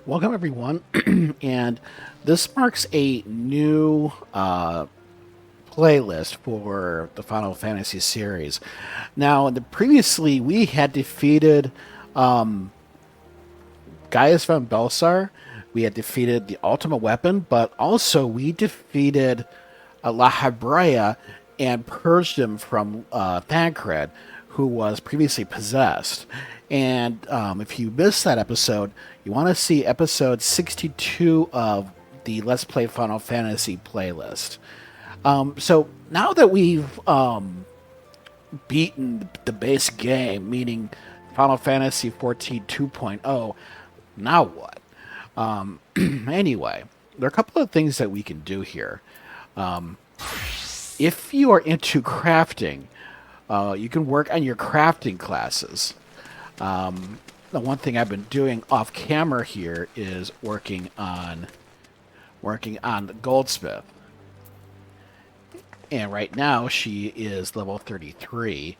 Welcome, everyone, and this marks a new playlist for the Final Fantasy series. Now, previously we had defeated um, Gaius von Belsar, we had defeated the Ultimate Weapon, but also we defeated Lahabrea and purged him from Thancred, who was previously possessed. And if you missed that episode, you want to see episode 62 of the Let's Play Final Fantasy playlist. So now that we've beaten the base game, meaning Final Fantasy 14 2.0, now what? Anyway, there are a couple of things that we can do here. If you are into crafting, you can work on your crafting classes. The one thing I've been doing off camera here is working on the goldsmith. And right now she is level 33.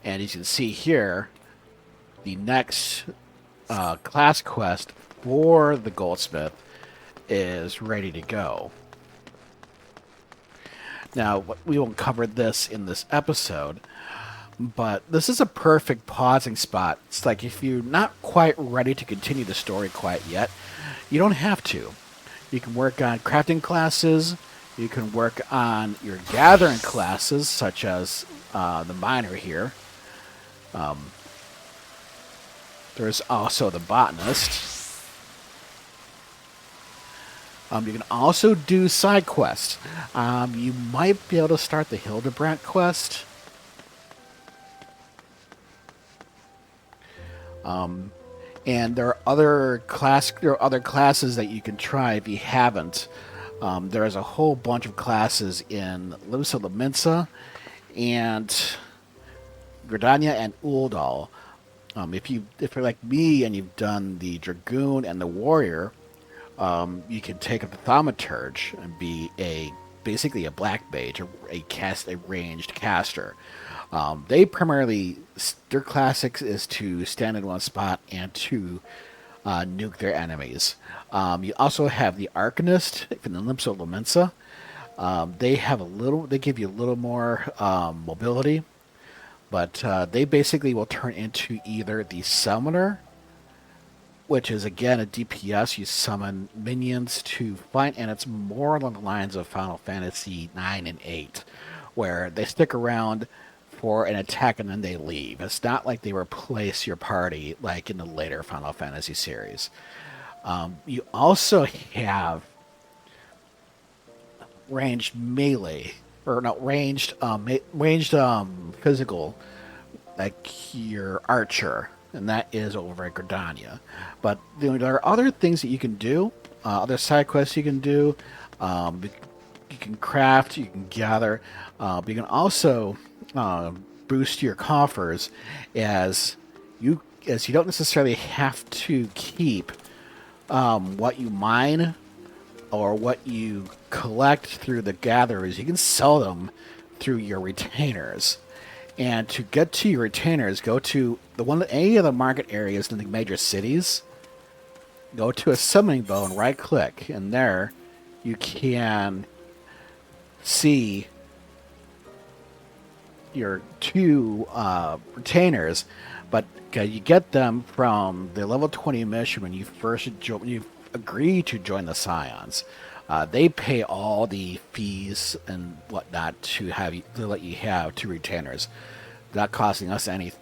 And as you can see here, the next class quest for the goldsmith is ready to go. Now, we won't cover this in this episode, but this is a perfect pausing spot. It's like if you're not quite ready to continue the story quite yet, you don't have to. You can work on crafting classes. You can work on your gathering classes, such as the miner here. There's also the botanist. You can also do side quests. You might be able to start the Hildibrand Quest. And there are other classes that you can try if you haven't. There is a whole bunch of classes in Limsa Laminsa and Gridania and Uldal. If you're like me and you've done the Dragoon and the Warrior, you can take up the Thaumaturge and be basically a black mage, a ranged caster. They primarily, their classics is to stand in one spot and to nuke their enemies. You also have the Arcanist in the Limsa Laminsa. They give you a little more mobility, but they basically will turn into either the Summoner, which is again a DPS. You summon minions to fight, and it's more along the lines of Final Fantasy 9 and 8, where they stick around for an attack and then they leave. It's not like they replace your party like in the later Final Fantasy series. You also have ranged melee, or not ranged, physical, like your archer, and that is over at Gridania. But there are other things that you can do, other side quests you can do. You can craft, you can gather, but you can also boost your coffers as you don't necessarily have to keep what you mine or what you collect through the gatherers. You can sell them through your retainers. And to get to your retainers, go to any of the market areas in the major cities. Go to a summoning bow and right click, and there you can see your two retainers, but you get them from the level 20 mission when you agree to join the Scions. They pay all the fees and whatnot to let you have two retainers, not costing us any.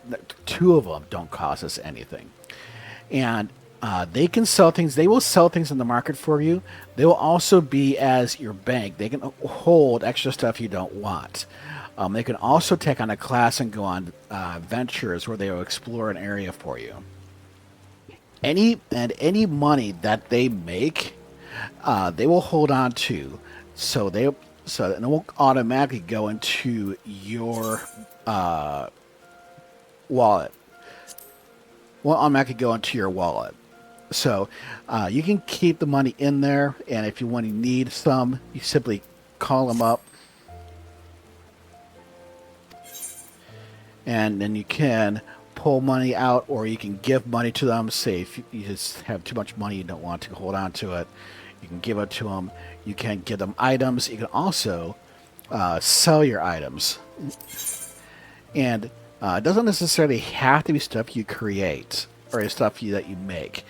Two of them don't cost us anything, and they can sell things. They will sell things in the market for you. They will also be as your bank. They can hold extra stuff you don't want. They can also take on a class and go on ventures where they will explore an area for you. Any money that they make, they will hold on to, so it won't automatically go into your wallet. Won't automatically go into your wallet. So you can keep the money in there, and if you want to need some, you simply call them up, and then you can pull money out, or you can give money to them. Say if you just have too much money, you don't want to hold on to it, you can give it to them. You can give them items. You can also sell your items. And it doesn't necessarily have to be stuff you create or stuff that you make.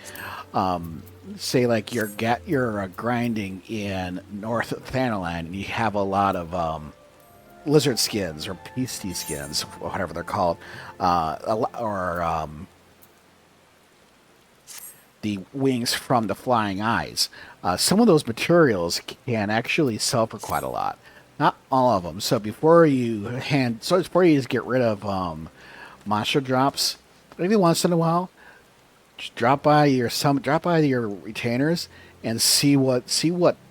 Say like you're grinding in North Thanalan and you have a lot of lizard skins or beastie skins, whatever they're called, or the wings from the flying eyes. Some of those materials can actually sell for quite a lot. Not all of them. So before you just get rid of monster drops, every once in a while, just drop by your retainers and see what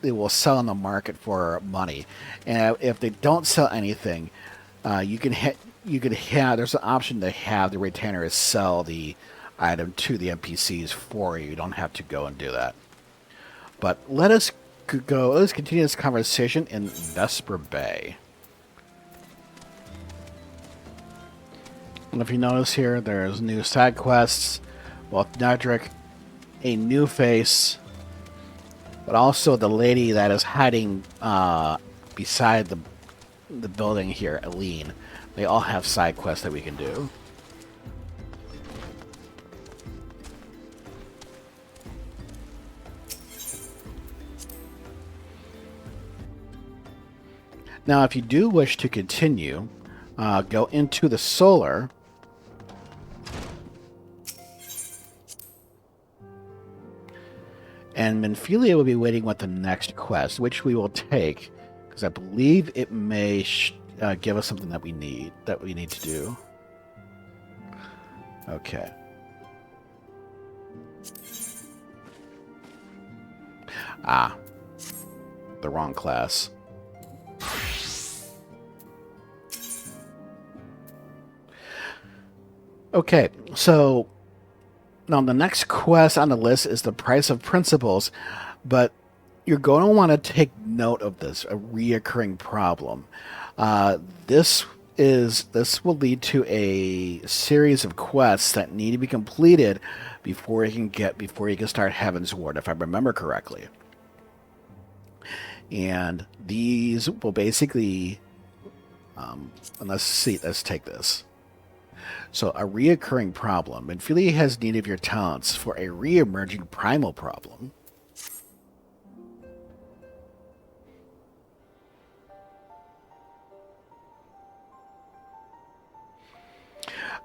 they will sell on the market for money. And if they don't sell anything, there's an option to have the retainers sell the item to the NPCs for you. You don't have to go and do that. But let's continue this conversation in Vesper Bay. And if you notice here, there's new side quests, both Nedrick, a new face, but also the lady that is hiding beside the building here, Aline. They all have side quests that we can do. Now, if you do wish to continue, go into the solar. And Minfilia will be waiting with the next quest, which we will take, because I believe it may give us something that we need to do. Okay. Ah, the wrong class. Okay, so now the next quest on the list is the Price of Principles, but you're going to want to take note of this, a reoccurring problem. This will lead to a series of quests that need to be completed before you can start Heaven's Ward, if I remember correctly. And these will basically, let's take this. So, a reoccurring problem. Minfilia has need of your talents for a re-emerging primal problem.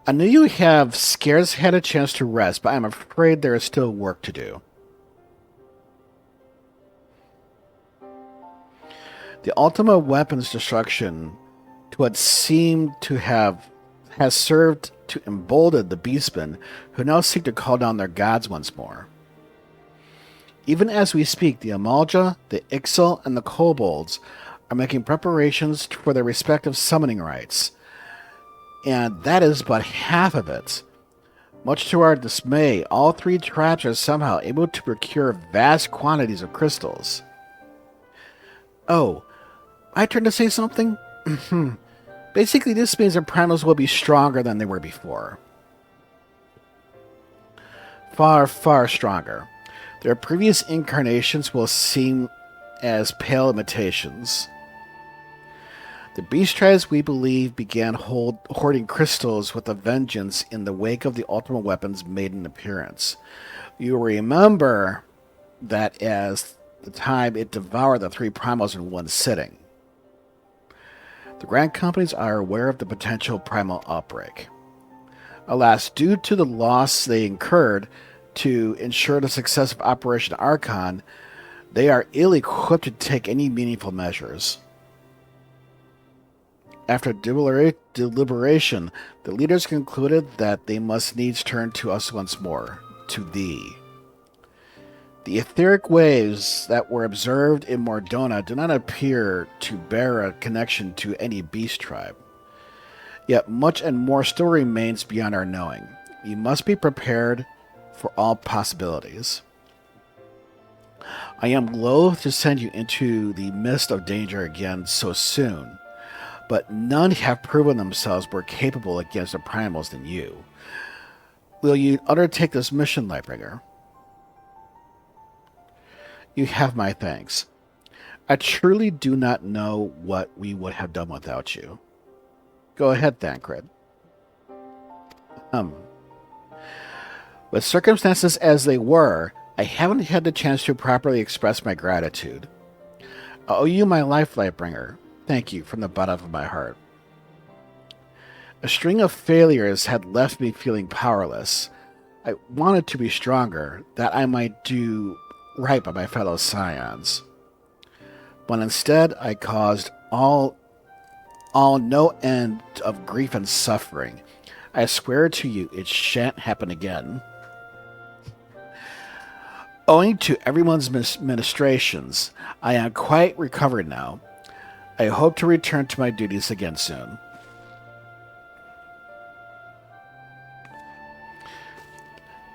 I know you have scarce had a chance to rest, but I'm afraid there is still work to do. The ultimate weapon's destruction to what seemed to has served to embolden the beastmen who now seek to call down their gods once more. Even as we speak, the Amalja, the Ixal, and the Kobolds are making preparations for their respective summoning rites. And that is but half of it. Much to our dismay, all three tribes are somehow able to procure vast quantities of crystals. Oh, my turn to say something? Basically, this means the primals will be stronger than they were before. Far, far stronger. Their previous incarnations will seem as pale imitations. The beast tribes, we believe, began hoarding crystals with a vengeance in the wake of the ultimate weapon's maiden appearance. You remember that as the time it devoured the three primals in one sitting. The Grand Companies are aware of the potential primal outbreak. Alas, due to the loss they incurred to ensure the success of Operation Archon, they are ill-equipped to take any meaningful measures. After deliberation, the leaders concluded that they must needs turn to us once more, to thee. The etheric waves that were observed in Mordona do not appear to bear a connection to any beast tribe. Yet much and more still remains beyond our knowing. You must be prepared for all possibilities. I am loath to send you into the midst of danger again so soon, but none have proven themselves more capable against the primals than you. Will you undertake this mission, Lightbringer? You have my thanks. I truly do not know what we would have done without you. Go ahead, Thancred. With circumstances as they were, I haven't had the chance to properly express my gratitude. I owe you my life, Lightbringer. Thank you from the bottom of my heart. A string of failures had left me feeling powerless. I wanted to be stronger, that I might do right by my fellow Scions. But instead, I caused all no end of grief and suffering. I swear to you, it shan't happen again. Owing to everyone's ministrations, I am quite recovered now. I hope to return to my duties again soon.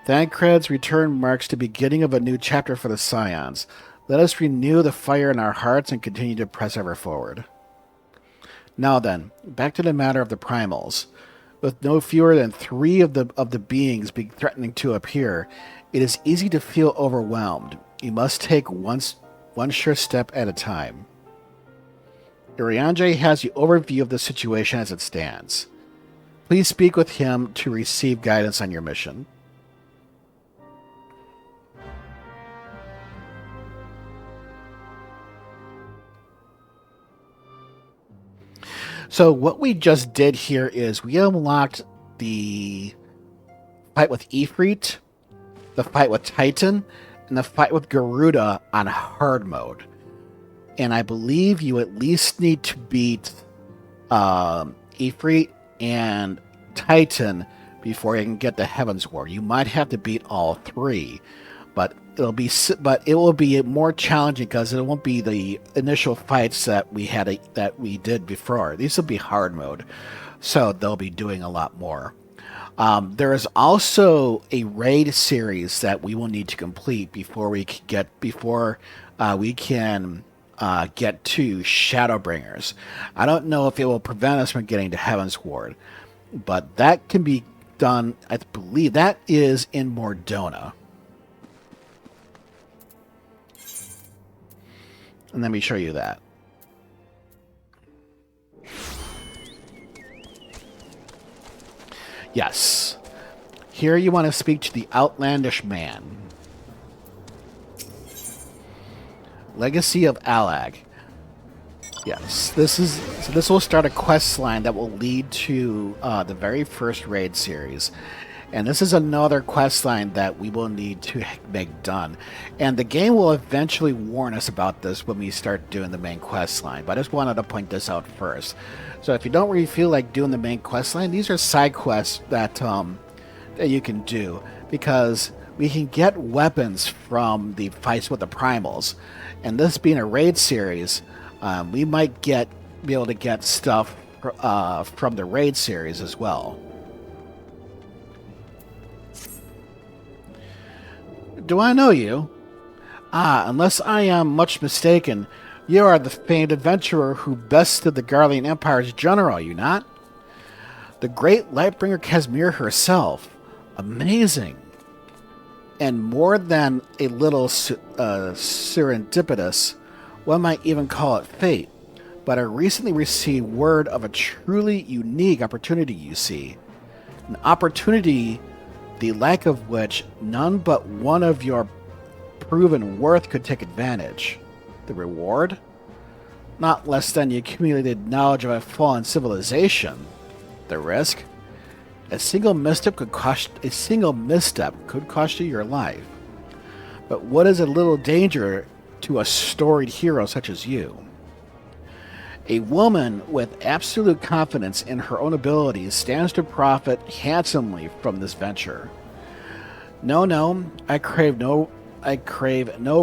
Thancred's return marks the beginning of a new chapter for the Scions. Let us renew the fire in our hearts and continue to press ever forward. Now then, back to the matter of the Primals. With no fewer than 3 of the beings threatening to appear, it is easy to feel overwhelmed. You must take one sure step at a time. Urianger has the overview of the situation as it stands. Please speak with him to receive guidance on your mission. So what we just did here is we unlocked the fight with Ifrit, the fight with Titan, and the fight with Garuda on hard mode. And I believe you at least need to beat Ifrit and Titan before you can get the Heavens War. You might have to beat all 3, but it will be more challenging because it won't be the initial fights that we did before. These will be hard mode, so they'll be doing a lot more. There is also a raid series that we will need to complete before we can get to Shadowbringers. I don't know if it will prevent us from getting to Heaven's Ward, but that can be done. I believe that is in Mordona. And let me show you that. Yes. Here you want to speak to the outlandish man. Legacy of Allag. Yes, this will start a quest line that will lead to the very first raid series. And this is another quest line that we will need to make done. And the game will eventually warn us about this when we start doing the main quest line. But I just wanted to point this out first. So if you don't really feel like doing the main quest line, these are side quests that that you can do. Because we can get weapons from the fights with the Primals. And this being a raid series, we might be able to get stuff from the raid series as well. Do I know you? Unless I am much mistaken, you are the famed adventurer who bested the Garlean Empire's general, are you not? The great Lightbringer Kasmeer herself. Amazing. And more than a little serendipitous, one might even call it fate. But I recently received word of a truly unique opportunity, you see. An opportunity the lack of which none but one of your proven worth could take advantage. The reward? Not less than the accumulated knowledge of a fallen civilization. The risk? A single misstep could cost you your life. But what is a little danger to a storied hero such as you? A woman with absolute confidence in her own abilities stands to profit handsomely from this venture. No, I crave no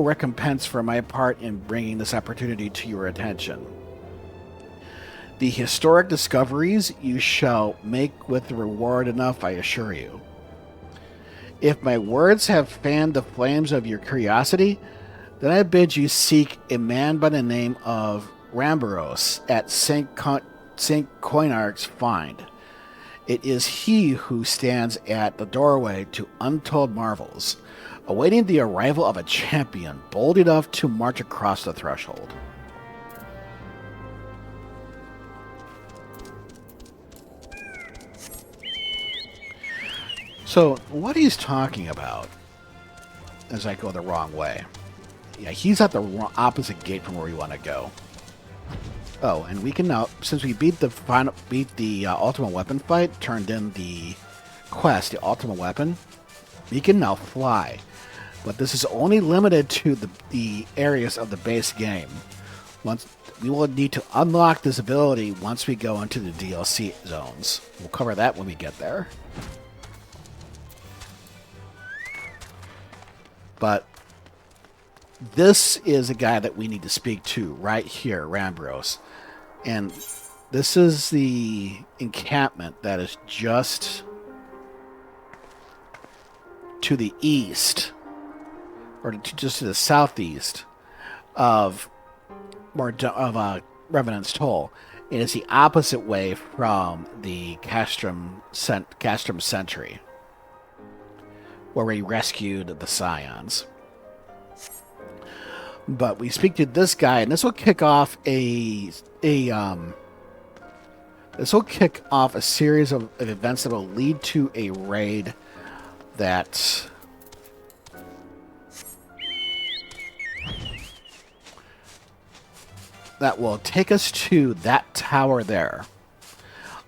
recompense for my part in bringing this opportunity to your attention. The historic discoveries you shall make with the reward enough, I assure you. If my words have fanned the flames of your curiosity, then I bid you seek a man by the name of Ramberos at St. Coinarch's Find. It is he who stands at the doorway to untold marvels, awaiting the arrival of a champion bold enough to march across the threshold. So, what he's talking about, as I go the wrong way, yeah, he's at the opposite gate from where we want to go. Oh, and we can now, since we beat the ultimate weapon fight, turned in the quest, the ultimate weapon, we can now fly. But this is only limited to the areas of the base game. We will need to unlock this ability once we go into the DLC zones. We'll cover that when we get there. But this is a guy that we need to speak to right here, Rambros. And this is the encampment that is just to the east, or just to the southeast of Revenant's Toll. It is the opposite way from the Castrum Sentry, where we rescued the Scions. But we speak to this guy, and this will kick off a series of events that will lead to a raid that will take us to that tower there.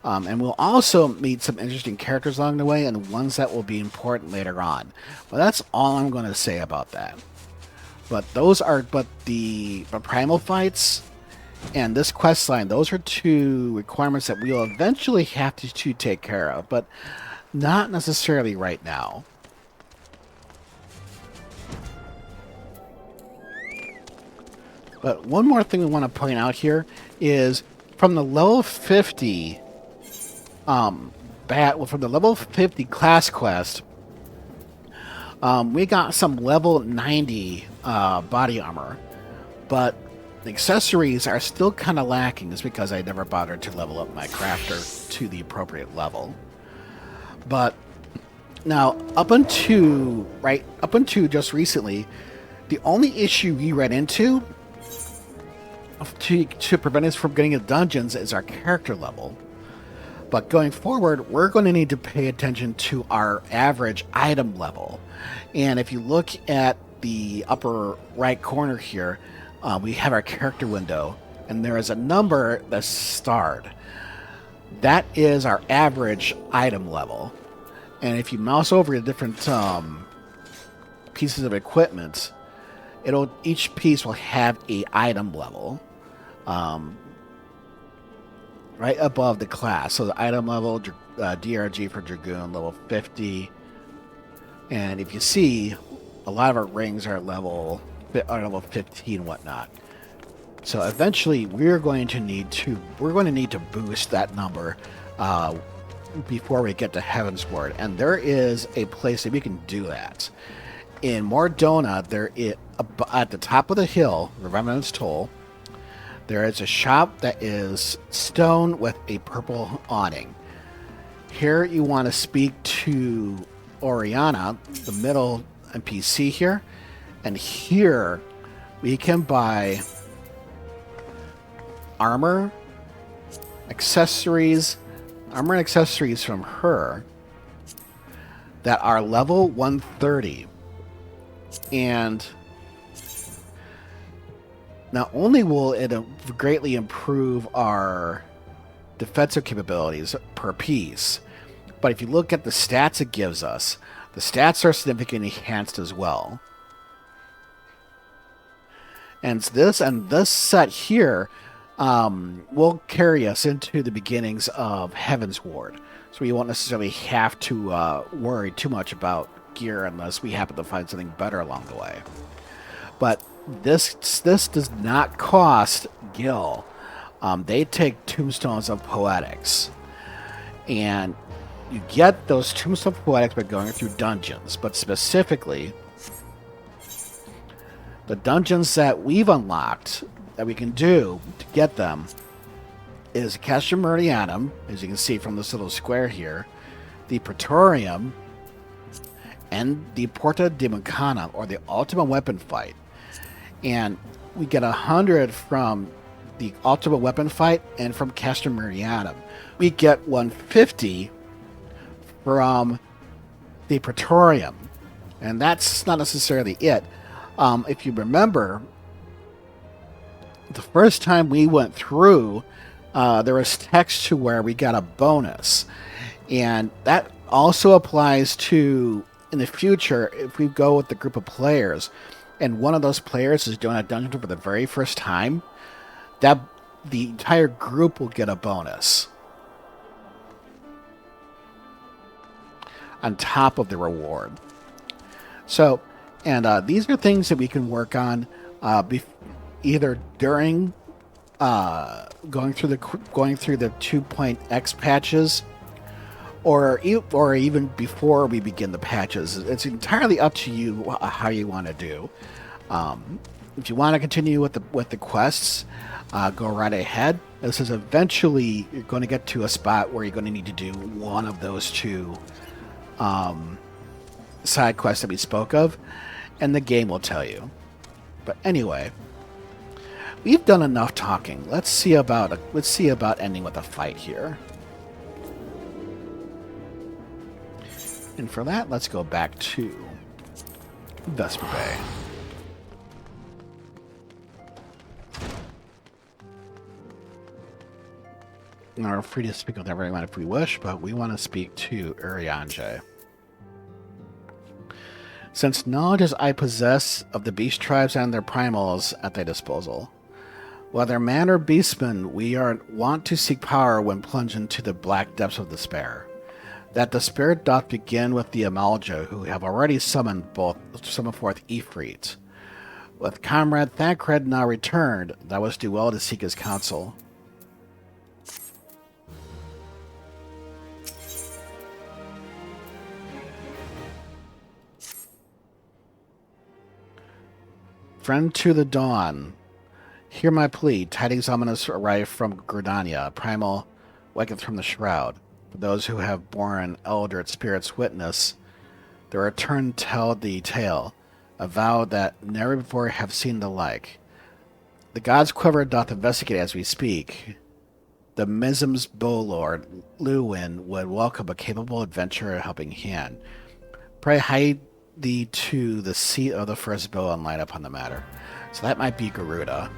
And we'll also meet some interesting characters along the way, and ones that will be important later on. But that's all I'm going to say about that. But the Primal fights and this quest line, those are two requirements that we'll eventually have to take care of, but not necessarily right now. But one more thing we want to point out here is from the level 50 from the level 50 class quest, we got some level 90 body armor, but the accessories are still kind of lacking. It's because I never bothered to level up my crafter to the appropriate level. But now, up until just recently, the only issue we ran into to prevent us from getting into dungeons is our character level. But going forward, we're going to need to pay attention to our average item level. And if you look at the upper right corner here, we have our character window, and there is a number that's starred. That is our average item level. And if you mouse over the different pieces of equipment, each piece will have a item level right above the class. So the item level, DRG for Dragoon, level 50. And if you see, a lot of our rings are level 15 and whatnot. So eventually, we're going to need to boost that number before we get to Heavensward, and there is a place that we can do that. In Mordona, at the top of the hill, the Revenant's Toll, there is a shop that is stone with a purple awning. Here you want to speak to Oriana, the middle NPC here, and here we can buy armor and accessories from her that are level 130. And not only will it greatly improve our defensive capabilities per piece, but if you look at the stats it gives us, the stats are significantly enhanced as well. And this set here will carry us into the beginnings of Heavensward. So we won't necessarily have to worry too much about gear unless we happen to find something better along the way. But this does not cost GILL. They take Tombstones of Poetics. And you get those Tombstones of Poetics by going through dungeons. But specifically, the dungeons that we've unlocked that we can do to get them is Kasmeer, as you can see from this little square here, the Praetorium, and the Porta de Mucana, or the Ultimate Weapon Fight. And we get 100 from the Ultimate Weapon Fight and from Kasmeer. We get 150 from the Praetorium. And that's not necessarily it. If you remember, the first time we went through, there was text to where we got a bonus. And that also applies to, in the future, if we go with the group of players, and one of those players is doing a dungeon for the very first time, that the entire group will get a bonus on top of the reward. So, and these are things that we can work on either during going through the 2.x patches, or even before we begin the patches. It's entirely up to you how you want to do. If you want to continue with the quests, go right ahead. This is eventually you're going to get to a spot where you're going to need to do one of those two side quests that we spoke of, and the game will tell you. But anyway, we've done enough talking. Let's see about ending with a fight here. And for that, let's go back to Vesper Bay. We're free to speak with everyone if we wish, but we want to speak to Eorzea. Since knowledge as I possess of the beast tribes and their primals at thy disposal, whether man or beastman, we want to seek power when plunged into the black depths of despair. That despair doth begin with the Allag, who have already summoned forth Ifrit. With comrade Thancred now returned, thou wouldst do well to seek his counsel. Friend to the dawn, hear my plea. Tidings ominous arrive from Gridania. Primal waketh from the shroud. For those who have borne elder spirits witness, their return tell the tale, a vow that never before have seen the like. The god's quiver doth investigate as we speak. The Mizm's bow-lord, Luwin, would welcome a capable adventurer helping hand. Pray hide thee to the seat of the first bow and light upon the matter. So that might be Garuda.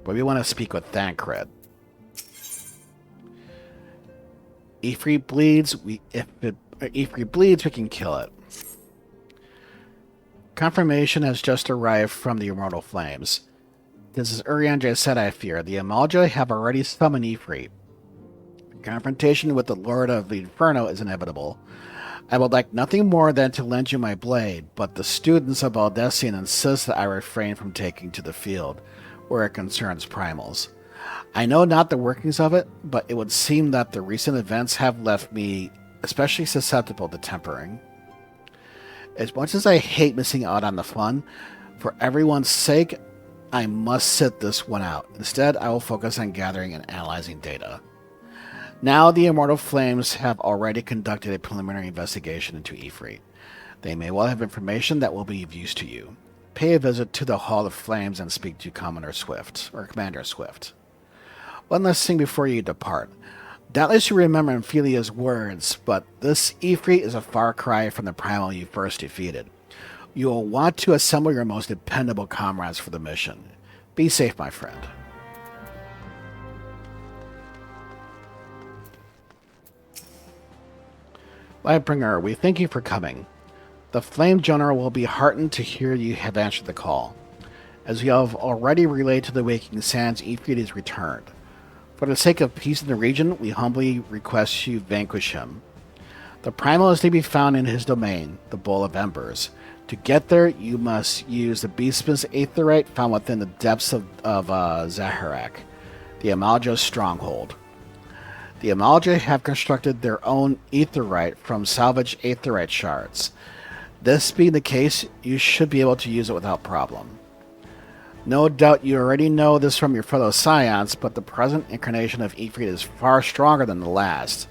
But we want to speak with Thancred. Ifrit bleeds. If Ifrit bleeds, we can kill it. Confirmation has just arrived from the Immortal Flames. This is Eorzea said, I fear. The Allag have already summoned Ifrit. Confrontation with the Lord of the Inferno is inevitable. I would like nothing more than to lend you my blade, but the students of Alcian insist that I refrain from taking to the field, where it concerns primals. I know not the workings of it, but it would seem that the recent events have left me especially susceptible to tempering. As much as I hate missing out on the fun, for everyone's sake, I must sit this one out. Instead, I will focus on gathering and analyzing data. Now the Immortal Flames have already conducted a preliminary investigation into Ifrit. They may well have information that will be of use to you. Pay a visit to the Hall of Flames and speak to Commander Swift. One last thing before you depart. Doubtless you remember Minfilia's words, but this Ifrit is a far cry from the Primal you first defeated. You will want to assemble your most dependable comrades for the mission. Be safe, my friend. Lightbringer, we thank you for coming. The Flame General will be heartened to hear you have answered the call. As you have already relayed to the Waking Sands, Ifrit is returned. For the sake of peace in the region, we humbly request you vanquish him. The Primal is to be found in his domain, the Bowl of Embers. To get there, you must use the Beastman's Aetherite found within the depths of Zaharak, the Allag stronghold. The Allag have constructed their own Aetherite from salvaged Aetherite shards. This being the case, you should be able to use it without problem. No doubt you already know this from your fellow Scions, but the present incarnation of Ifrit is far stronger than the last.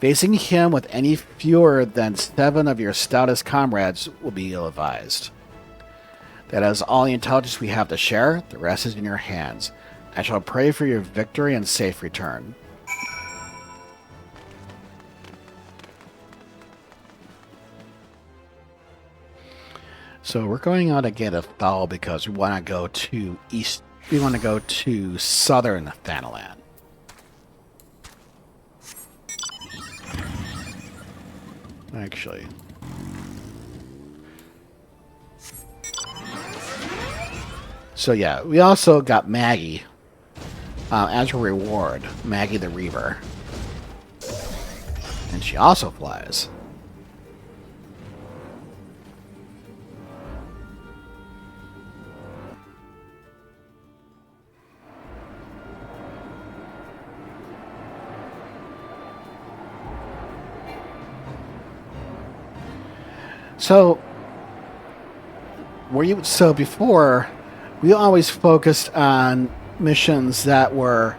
Facing him with any fewer than 7 of your stoutest comrades will be ill-advised. That is all the intelligence we have to share. The rest is in your hands. I shall pray for your victory and safe return. So we're going on to get a thaw because we want to go to east. We want to go to southern Thanalan. Actually. So yeah, we also got Maggie as a reward. Maggie the Reaver. And she also flies. So before, we always focused on missions that were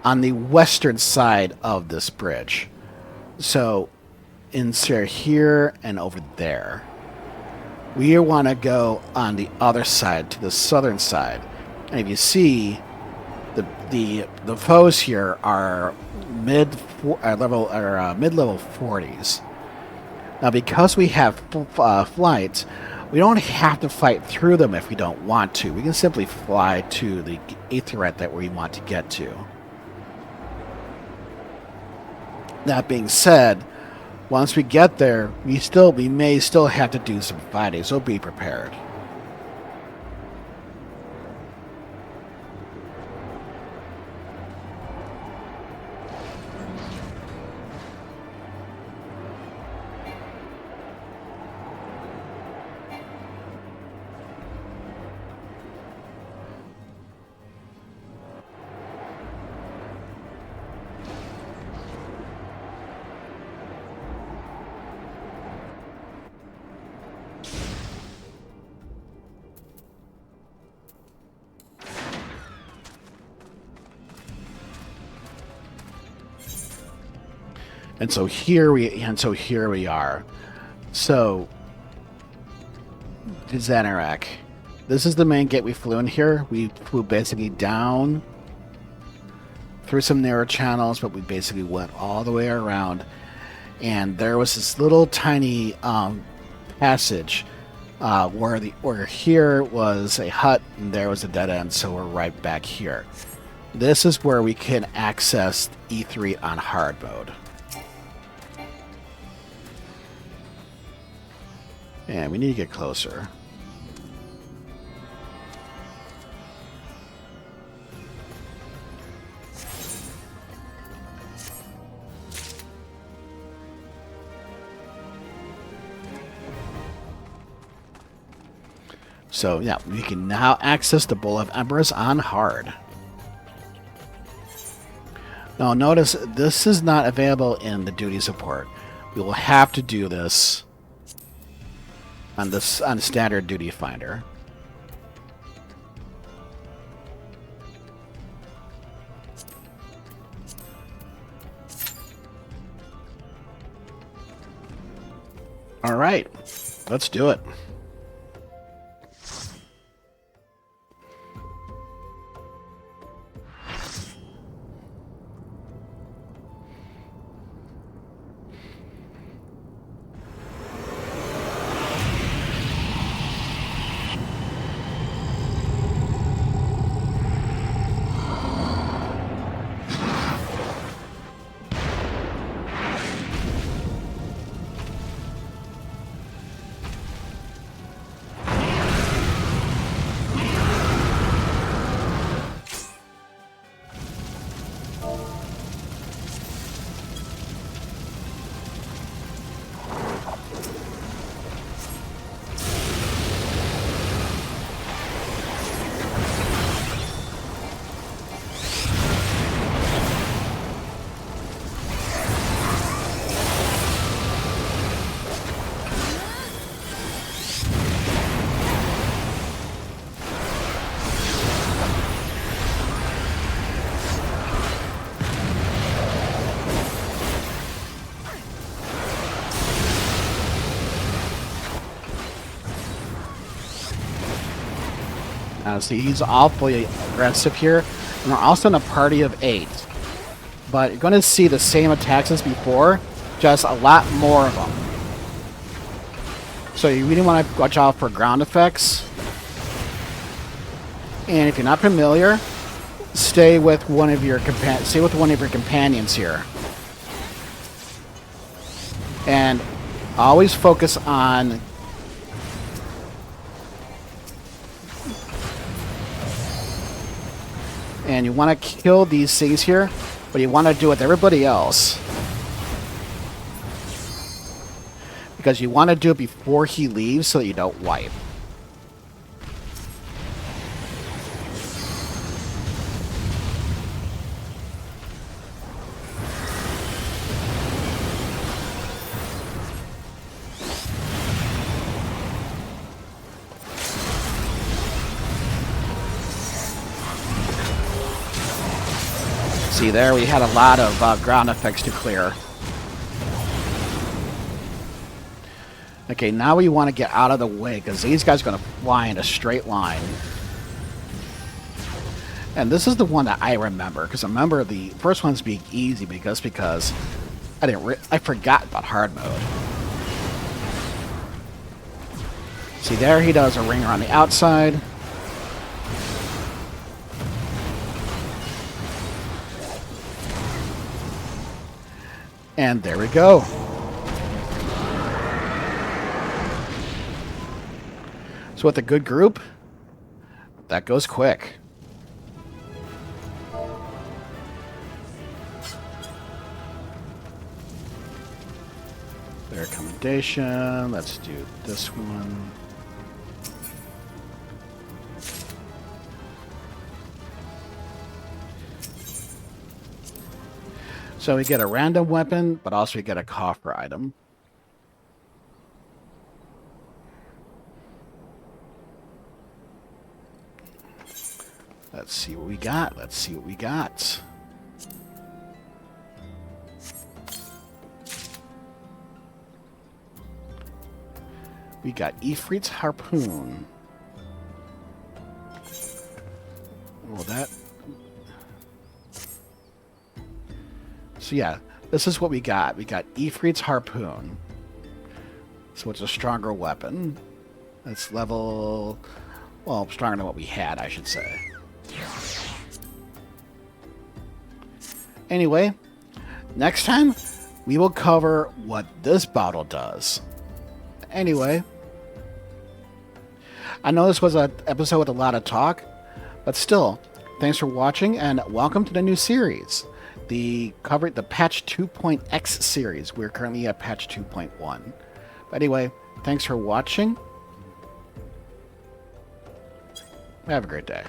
on the western side of this bridge. So insert here and over there. We want to go on the other side, to the southern side. And if you see, the foes here are mid-level 40s. Now, because we have flight, we don't have to fight through them if we don't want to. We can simply fly to the Ifrit that we want to get to. That being said, once we get there, we may still have to do some fighting, so be prepared. And so here we are. So Zanerak. This is the main gate we flew in here. We flew basically down through some narrow channels, but we basically went all the way around. And there was this little tiny passage where here was a hut and there was a dead end, so we're right back here. This is where we can access E3 on hard mode. And we need to get closer. So yeah, we can now access the Bowl of Embers on hard. Now notice this is not available in the duty support. We will have to do this on the standard duty finder. All right, let's do it. See, he's awfully aggressive here. And we're also in a party of 8. But you're going to see the same attacks as before, just a lot more of them. So you really want to watch out for ground effects. And if you're not familiar, stay with one of your companions here. And always focus on and you want to kill these things here, but you want to do it with everybody else. Because you want to do it before he leaves so that you don't wipe. See there, we had a lot of ground effects to clear. Okay, now we want to get out of the way, because these guys are going to fly in a straight line. And this is the one that I remember, because I remember the first one's being easy because I forgot about hard mode. See there, he does a ringer on the outside. And there we go. So with a good group, that goes quick. Their accommodation. Let's do this one. So we get a random weapon, but also we get a coffer item. Let's see what we got. Let's see what we got. We got Ifrit's harpoon. Well, that... So yeah, this is what we got. We got Ifrit's harpoon. So it's a stronger weapon. It's level... Well, stronger than what we had, I should say. Anyway, next time, we will cover what this bottle does. Anyway, I know this was an episode with a lot of talk, but still, thanks for watching, and welcome to the new series. The patch 2.x series. We're currently at patch 2.1. But anyway, thanks for watching. Have a great day.